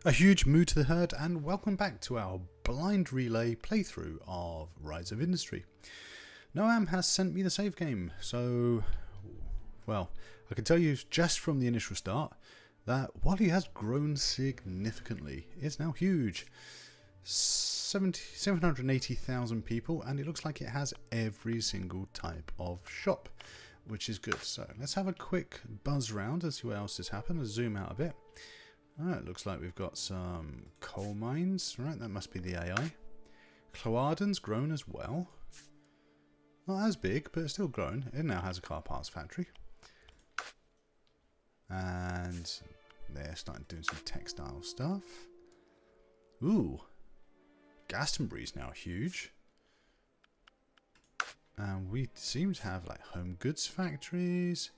A huge moo to the herd, and welcome back to our blind relay playthrough of Rise of Industry. Noam has sent me the save game, so, well, I can tell you just from the initial start that while he has grown significantly, it's now huge. 780,000 people, and it looks like it has every single type of shop, which is good. So let's have a quick buzz round and see what else has happened. Let's zoom out a bit. It looks like we've got some coal mines. Right, that must be the AI. Cloarden's grown as well. Not as big, but it's still grown. It now has a car parts factory. And they're starting doing some textile stuff. Ooh. Glastonbury's now huge. And we seem to have like home goods factories.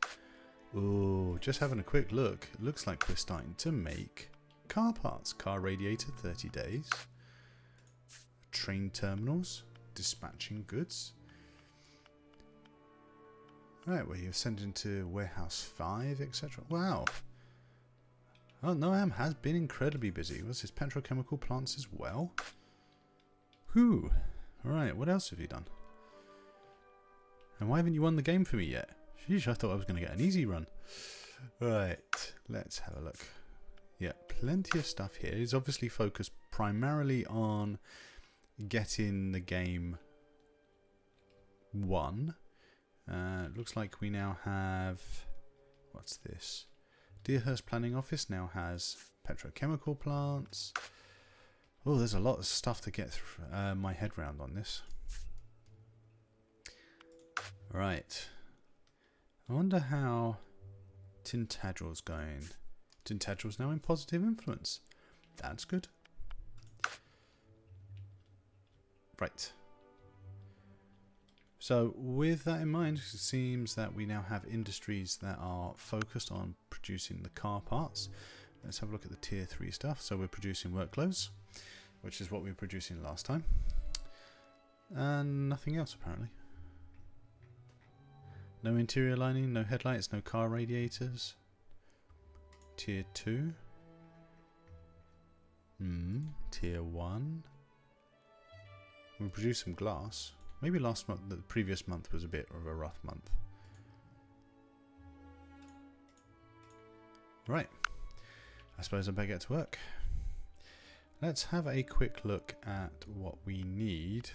Oh, just having a quick look. It looks like we're starting to make car parts. Car radiator, 30 days. Train terminals, dispatching goods. Right, well, you're sent into warehouse 5, etc. Wow. Oh, Noam has been incredibly busy. What's his petrochemical plants as well? Whew. Alright, what else have you done? And why haven't you won the game for me yet? Sheesh, I thought I was going to get an easy run. Right, let's have a look. Yeah, plenty of stuff here. He's obviously focused primarily on getting the game won. It looks like we now have... What's this? Deerhurst Planning Office now has petrochemical plants. Oh, there's a lot of stuff to get my head round on this. Right. I wonder how Tintagel's going. Tintagel's now in positive influence. That's good. Right. So with that in mind, it seems that we now have industries that are focused on producing the car parts. Let's have a look at the tier 3 stuff. So we're producing work clothes, which is what we were producing last time. And nothing else apparently. No interior lining, no headlights, no car radiators. Tier 2. Tier 1. We produced some glass. Maybe last month, the previous month was a bit of a rough month. Right. I suppose I better get to work. Let's have a quick look at what we need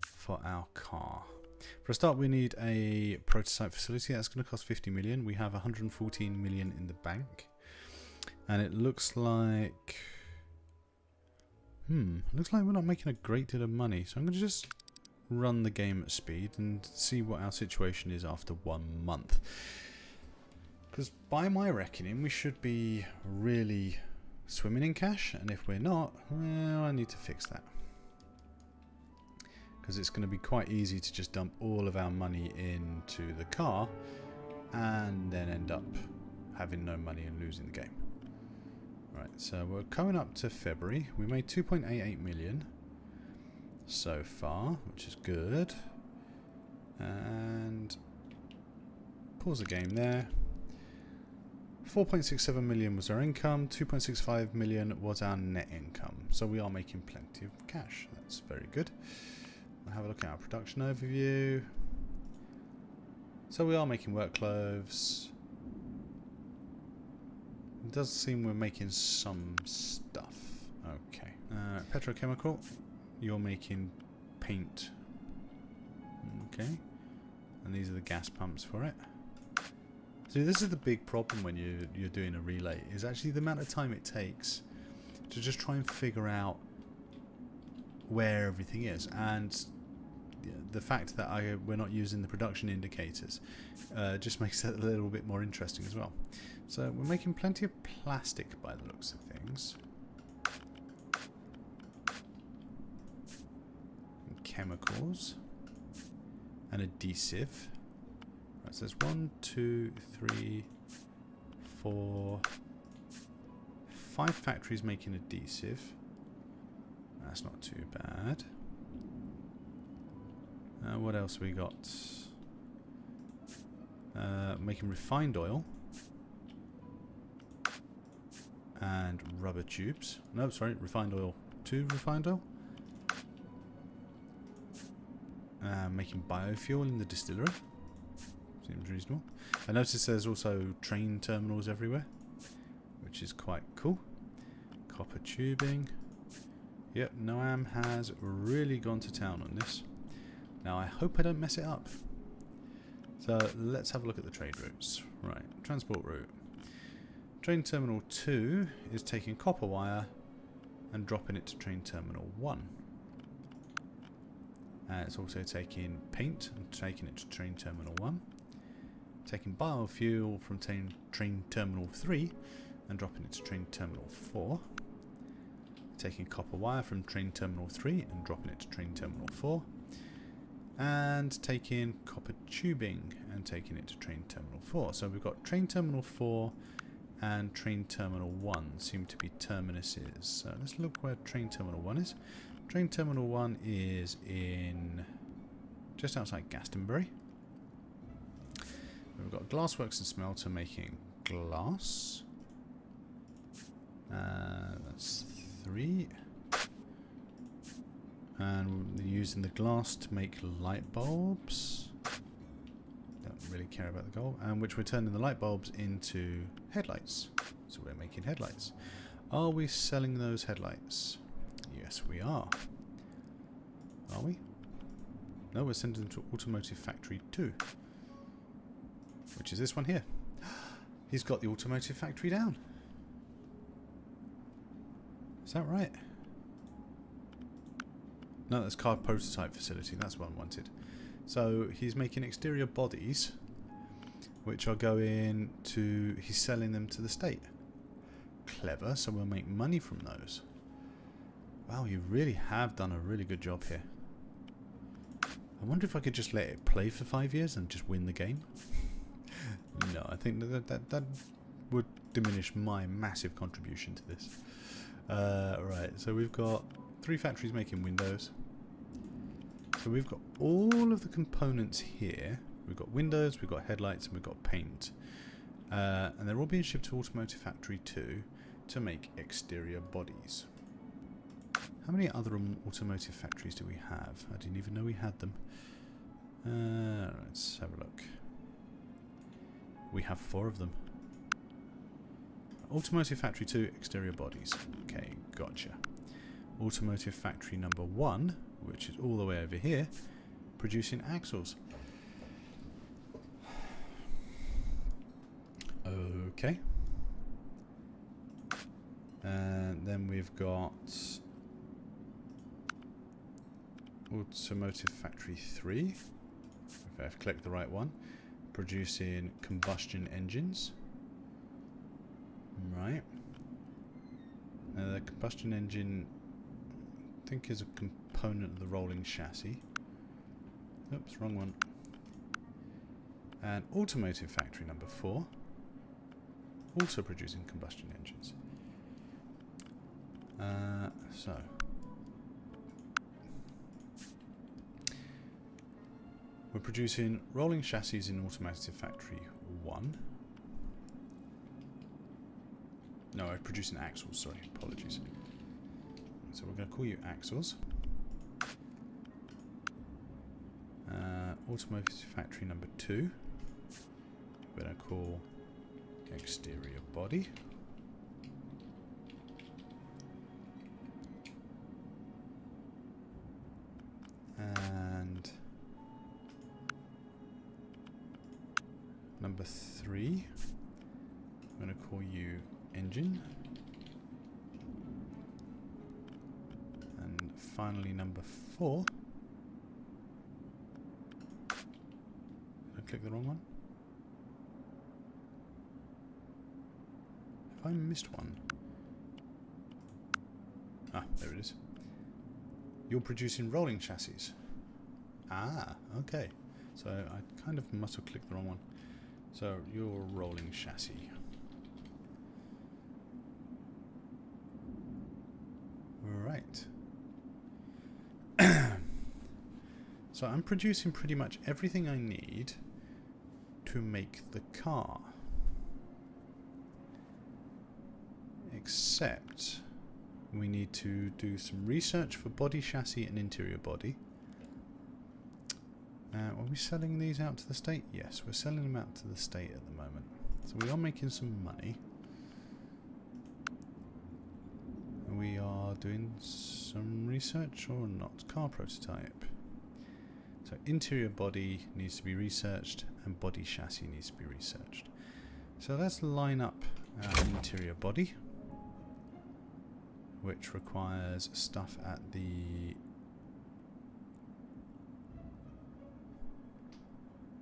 for our car. For a start, we need a prototype facility. That's going to cost 50 million. We have 114 million in the bank. And it looks like... looks like we're not making a great deal of money. So I'm going to just run the game at speed and see what our situation is after 1 month. Because by my reckoning, we should be really swimming in cash. And if we're not, well, I need to fix that. Because it's going to be quite easy to just dump all of our money into the car and then end up having no money and losing the game. Right, so we're coming up to February. We made 2.88 million so far, which is good. And pause the game there. 4.67 million was our income, 2.65 million was our net income. So we are making plenty of cash. That's very good. We'll have a look at our production overview. So we are making work clothes. It does seem we're making some stuff. Okay. Petrochemical. You're making paint. Okay. And these are the gas pumps for it. So this is the big problem when you're doing a relay, is actually the amount of time it takes to just try and figure out where everything is, and the fact that we're not using the production indicators just makes it a little bit more interesting as well. So we're making plenty of plastic by the looks of things. And chemicals. And adhesive. Right, so there's 1, 2, 3, 4, 5 factories making adhesive. That's not too bad. What else we got? Making refined oil. and rubber tubes. No, sorry, refined oil. 2 refined oil. Making biofuel in the distillery. Seems reasonable. I noticed there's also train terminals everywhere, which is quite cool. Copper tubing. Yep, Noam has really gone to town on this. Now I hope I don't mess it up. So let's have a look at the trade routes. Right, transport route. Train terminal 2 is taking copper wire and dropping it to train terminal 1. It's also taking paint and taking it to train terminal 1. Taking biofuel from train terminal 3 and dropping it to train terminal 4. Taking copper wire from train terminal 3 and dropping it to train terminal 4. And taking copper tubing and taking it to train terminal 4. So we've got train terminal 4 and train terminal 1 seem to be terminuses. So let's look where train terminal 1 is. Train terminal 1 is in just outside Glastonbury. We've got glassworks and smelter making glass. That's 3. And we're using the glass to make light bulbs. Don't really care about the gold. And which we're turning the light bulbs into headlights. So we're making headlights. Are we selling those headlights? Yes, we are. Are we? No, we're sending them to Automotive Factory 2. Which is this one here. He's got the Automotive Factory down. Is that right? No, that's car prototype facility. That's what I wanted. So he's making exterior bodies, which are going to... He's selling them to the state. Clever. So we'll make money from those. Wow, you really have done a really good job here. I wonder if I could just let it play for 5 years and just win the game. No, I think that would diminish my massive contribution to this. Right, so we've got 3 factories making windows. So we've got all of the components here. We've got windows, we've got headlights, and we've got paint. And they're all being shipped to Automotive Factory 2 to make exterior bodies. How many other automotive factories do we have? I didn't even know we had them. Let's have a look. We have 4 of them. Automotive Factory 2, exterior bodies. Okay, gotcha. Automotive Factory number 1, which is all the way over here, producing axles. Okay. And then we've got Automotive Factory 3, if I've clicked the right one, producing combustion engines. Right. Now the combustion engine, I think, is a component of the rolling chassis. Oops, wrong one. And Automotive Factory number 4, also producing combustion engines. So we're producing rolling chassis in Automotive Factory 1. No, we're producing axles, sorry, apologies. So we're going to call you axles. Automotive Factory number 2, we're going to call exterior body. And number 3, I'm going to call you engine. And finally number 4. Did I click the wrong one? Have I missed one? Ah, there it is. You're producing rolling chassis. Ah, okay. So I kind of must have clicked the wrong one. So you're rolling chassis. Right. So I'm producing pretty much everything I need to make the car. except we need to do some research for body chassis and interior body. Are we selling these out to the state? Yes, we're selling them out to the state at the moment. So we are making some money. We are doing some research or not. Car prototype. So interior body needs to be researched and body chassis needs to be researched. So let's line up our interior body, which requires stuff at the...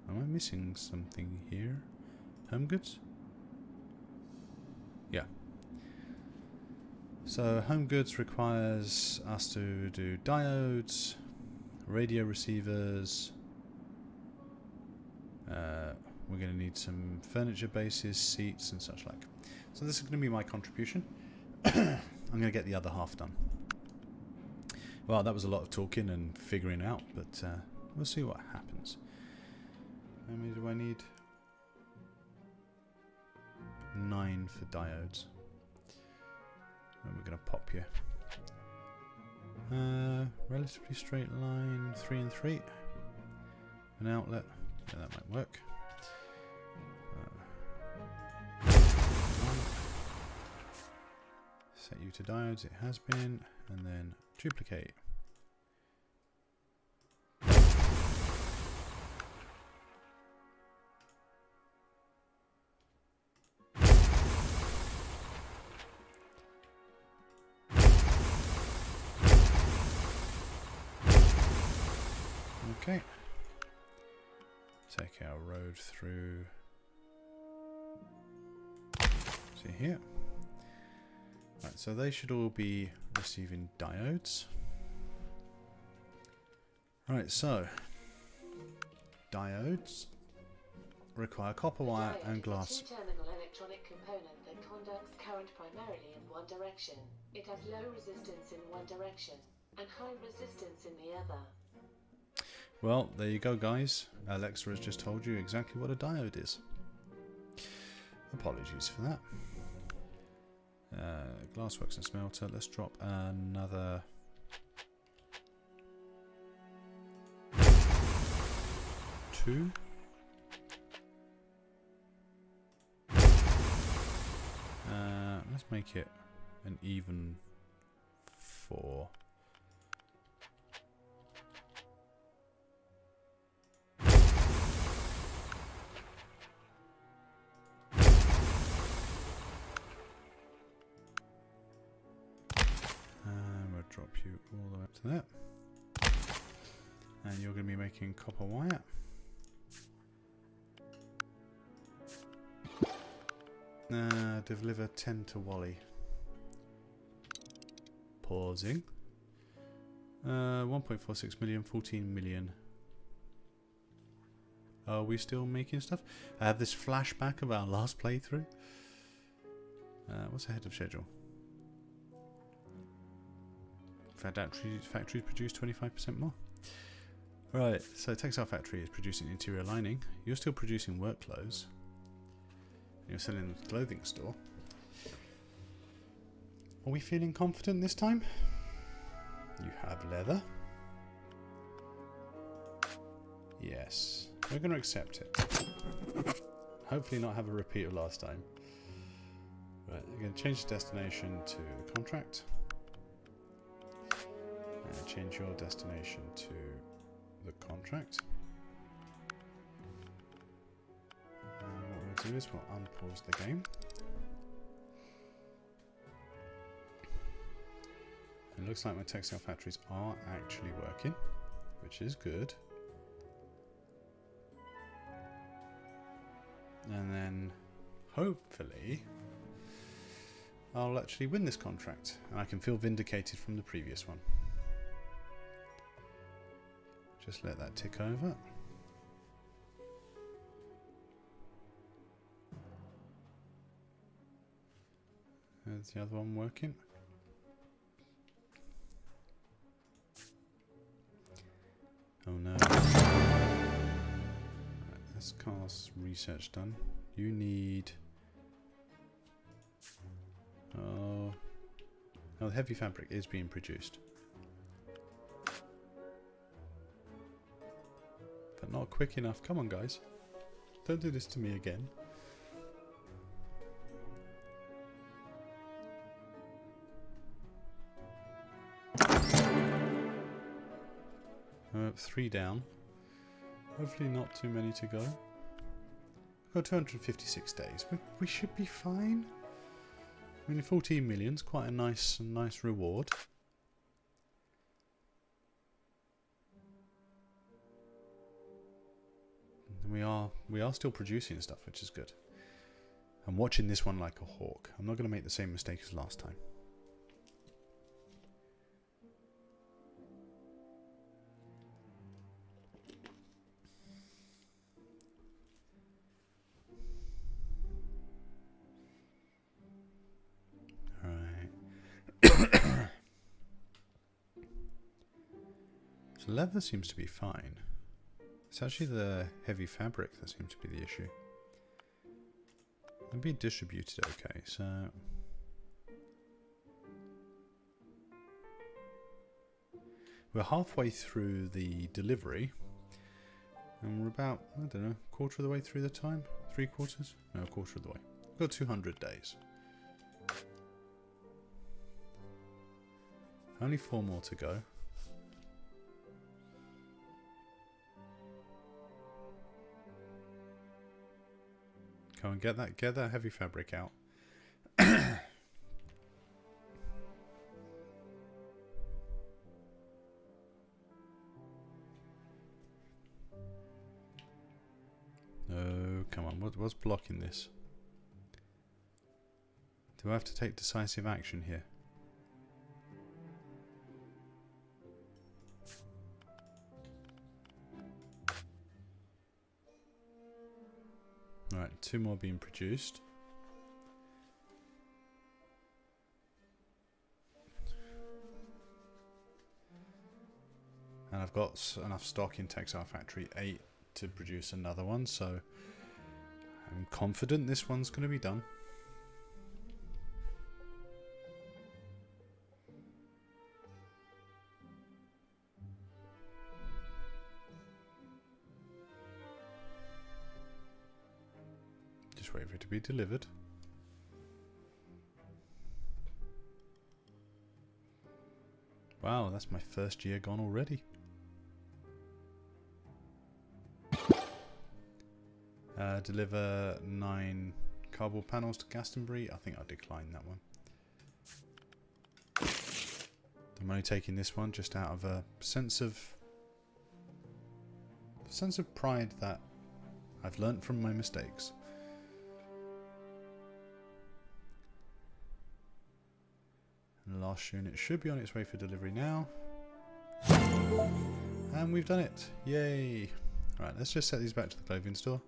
Am I missing something here? Home goods? Yeah. So home goods requires us to do diodes, radio receivers. We're going to need some furniture bases, seats and such like. So this is going to be my contribution. I'm going to get the other half done. Well, that was a lot of talking and figuring out, but we'll see what happens. How many do I need? 9 for diodes. And we're going to pop you. Relatively straight line, 3 and 3. An outlet, yeah, that might work. Set you to diodes, it has been, and then duplicate. Okay. Take our road through. See here. Right, so they should all be receiving diodes. Right, so diodes require copper wire and glass. It's a two-terminal electronic component that conducts current primarily in one direction. It has low resistance in one direction and high resistance in the other. Well, there you go, guys. Alexa has just told you exactly what a diode is. Apologies for that. Glassworks and smelter. Let's drop another 2. Let's make it an even 4. Drop you all the way up to that, and you're going to be making copper wire. Deliver 10 to Wally. Pausing. 1.46 million, 14 million. Are we still making stuff? I have this flashback of our last playthrough. What's ahead of schedule? Factories produce 25% more. Right, so textile factory is producing interior lining. You're still producing work clothes. You're selling the clothing store. Are we feeling confident this time? You have leather. Yes, we're going to accept it. Hopefully not have a repeat of last time. Right, we're going to change the destination to the contract. And change your destination to the contract. And what we'll do is we'll unpause the game. It looks like my textile factories are actually working, which is good. And then hopefully I'll actually win this contract and I can feel vindicated from the previous one. Just let that tick over. Is the other one working? Oh no. Right, this car's research done. You need Oh, the heavy fabric is being produced. But not quick enough. Come on, guys. Don't do this to me again. 3 down. Hopefully not too many to go. We've got 256 days. We should be fine. I mean, 14 million's quite a nice reward. And we are still producing stuff, which is good. I'm watching this one like a hawk. I'm not going to make the same mistake as last time. So leather seems to be fine. It's actually the heavy fabric that seems to be the issue. They're being distributed okay, so... We're halfway through the delivery. And we're about, I don't know, quarter of the way through the time? 3/4? No, quarter of the way. We've got 200 days. Only 4 more to go. Come and get that heavy fabric out. Oh, come on. What's blocking this? Do I have to take decisive action here? Right, 2 more being produced. And I've got enough stock in Textile Factory 8 to produce another one, so I'm confident this one's going to be done. Just wait for it to be delivered. Wow, that's my first year gone already. Deliver 9 cardboard panels to Glastonbury. I think I'll decline that one. I'm only taking this one just out of a sense of pride that I've learnt from my mistakes. And the last unit should be on its way for delivery now. And we've done it. Yay! Right, let's just set these back to the clothing store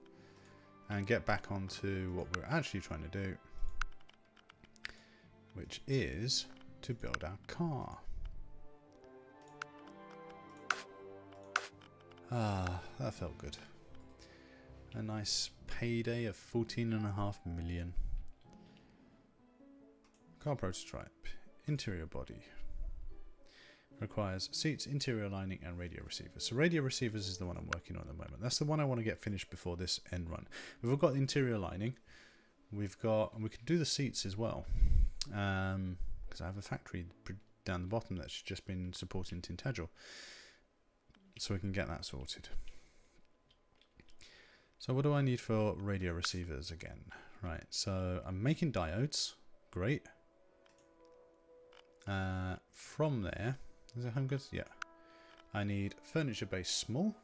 and get back onto what we're actually trying to do, which is to build our car. Ah, that felt good. A nice payday of 14.5 million. Car prototype. Interior body. Requires seats, interior lining, and radio receivers. So radio receivers is the one I'm working on at the moment. That's the one I want to get finished before this end run. We've got interior lining. We can do the seats as well. Because I have a factory down the bottom that's just been supporting Tintagel. So we can get that sorted. So what do I need for radio receivers again? Right, so I'm making diodes. Great. From there, is it home goods? Yeah. I need furniture base small.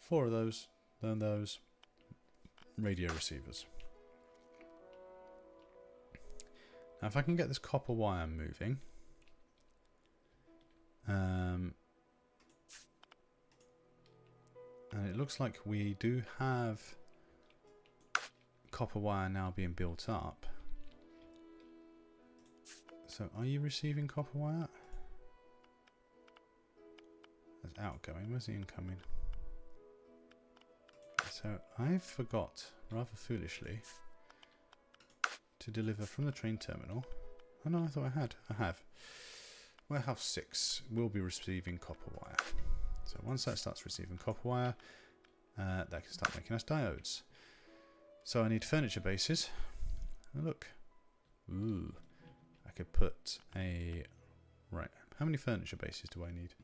4 of those, then those radio receivers. Now if I can get this copper wire moving, and it looks like we do have copper wire now being built up. So are you receiving copper wire? That's outgoing. Where's the incoming? So I forgot, rather foolishly, to deliver from the train terminal. Oh no, I thought I had. I have. Warehouse 6 will be receiving copper wire. So once that starts receiving copper wire, that can start making us diodes. So I need furniture bases. Oh, look. Ooh. I could put a... Right. How many furniture bases do I need?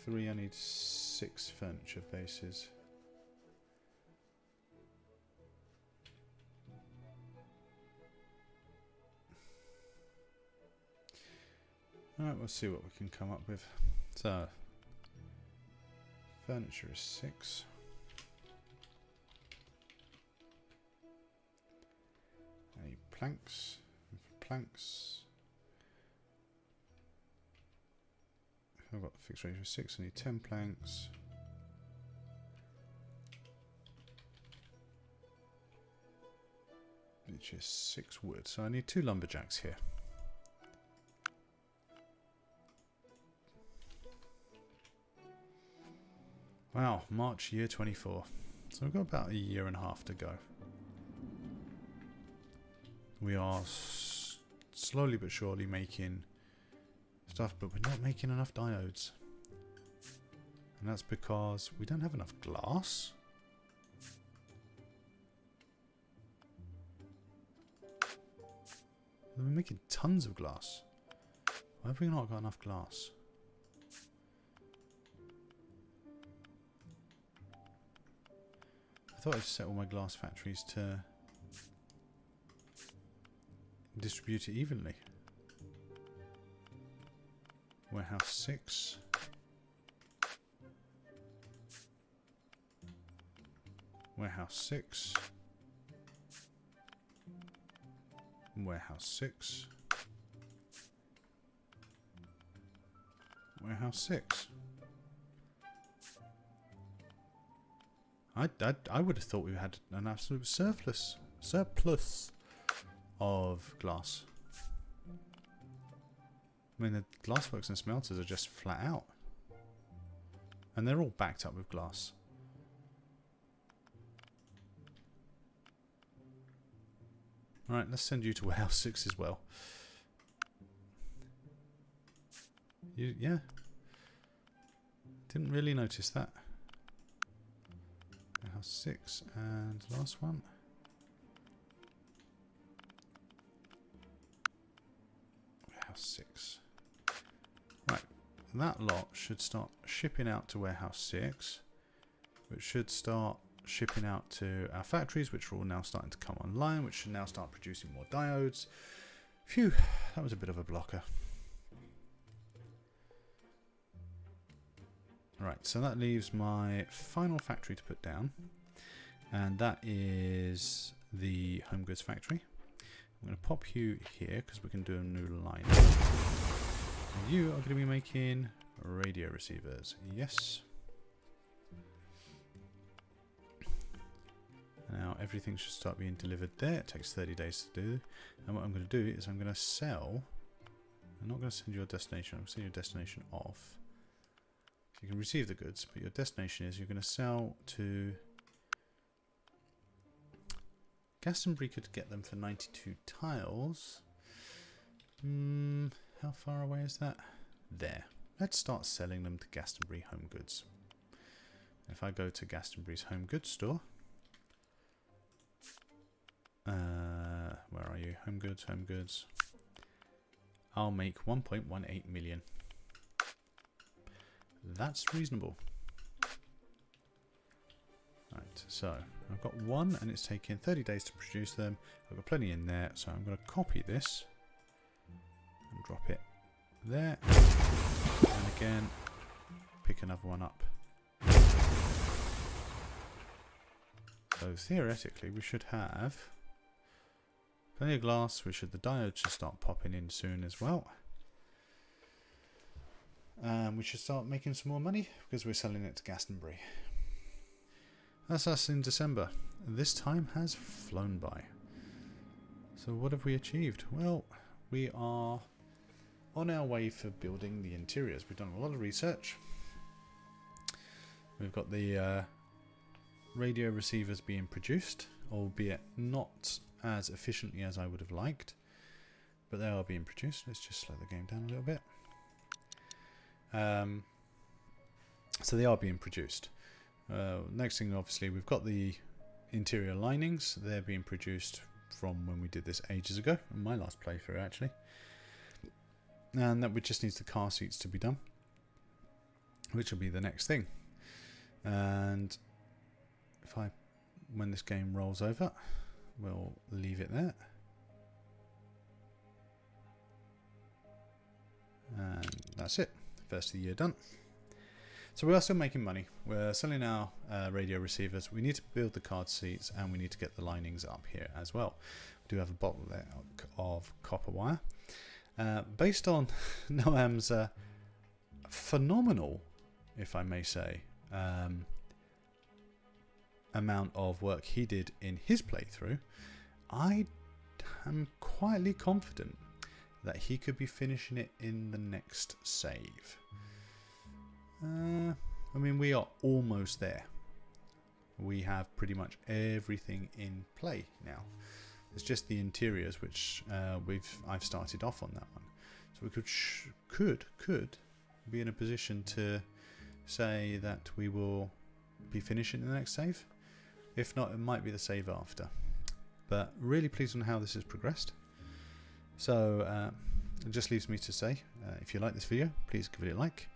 Three. I need 6 furniture bases. Alright, we'll see what we can come up with. So, furniture is 6. I need planks. And for planks, I've got the fixed ratio 6. I need 10 planks. Which is 6 wood. So I need 2 lumberjacks here. Wow, March year 24. So we've got about a year and a half to go. We are slowly but surely making stuff, but we're not making enough diodes. And that's because we don't have enough glass. We're making tons of glass. Why have we not got enough glass? I thought I'd set all my glass factories to distribute it evenly. Warehouse 6. Warehouse 6. Warehouse 6. Warehouse 6. I would have thought we had an absolute surplus of glass. I mean, the glassworks and smelters are just flat out. And they're all backed up with glass. Alright, let's send you to warehouse 6 as well. Yeah. Didn't really notice that. Warehouse 6 and last one. Warehouse 6. Right, that lot should start shipping out to warehouse 6, which should start shipping out to our factories, which are all now starting to come online, which should now start producing more diodes. Phew, that was a bit of a blocker. Right, so that leaves my final factory to put down, and that is the home goods factory. I'm going to pop you here because we can do a new line. And you are going to be making radio receivers. Yes. Now everything should start being delivered there. It takes 30 days to do. And what I'm going to do is I'm going to sell. I'm not going to send your destination. I'm going to send your destination off. So you can receive the goods, but your destination is you're going to sell to Glastonbury. Could get them for 92 tiles. How far away is that? There. Let's start selling them to Glastonbury Home Goods. If I go to Glastonbury's Home Goods store. Where are you? Home Goods, Home Goods. I'll make 1.18 million. That's reasonable. Right, so I've got one and it's taken 30 days to produce them. I've got plenty in there, so I'm going to copy this and drop it there. And again, pick another one up. So theoretically we should have plenty of glass. The diodes should start popping in soon as well. We should start making some more money because we're selling it to Glastonbury. That's us in December. This time has flown by. So what have we achieved? Well, we are on our way for building the interiors. We've done a lot of research. We've got the radio receivers being produced, albeit not as efficiently as I would have liked, but they are being produced. Let's just slow the game down a little bit. So they are being produced. Next thing, obviously, we've got the interior linings. They're being produced from when we did this ages ago, in my last playthrough actually. And that just needs the car seats to be done, which will be the next thing. And if when this game rolls over, we'll leave it there. And that's it. First of the year done. So we are still making money. We're selling our radio receivers. We need to build the card seats, and we need to get the linings up here as well. We do have a bottleneck of copper wire. Based on Noam's phenomenal, if I may say, amount of work he did in his playthrough, I am quietly confident that he could be finishing it in the next save. I mean, we are almost there. We have pretty much everything in play now. It's just the interiors which I've started off on that one. So we could be in a position to say that we will be finishing the next save. If not, it might be the save after. But really pleased on how this has progressed. So it just leaves me to say, if you like this video, please give it a like.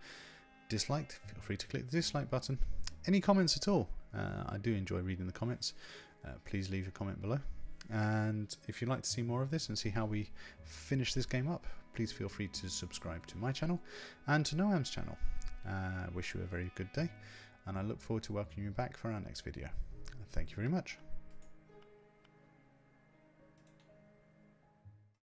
Disliked, feel free to click the dislike button. Any comments at all? I do enjoy reading the comments. Please leave a comment below. And if you'd like to see more of this and see how we finish this game up, please feel free to subscribe to my channel and to Noam's channel. Wish you a very good day, and I look forward to welcoming you back for our next video. Thank you very much.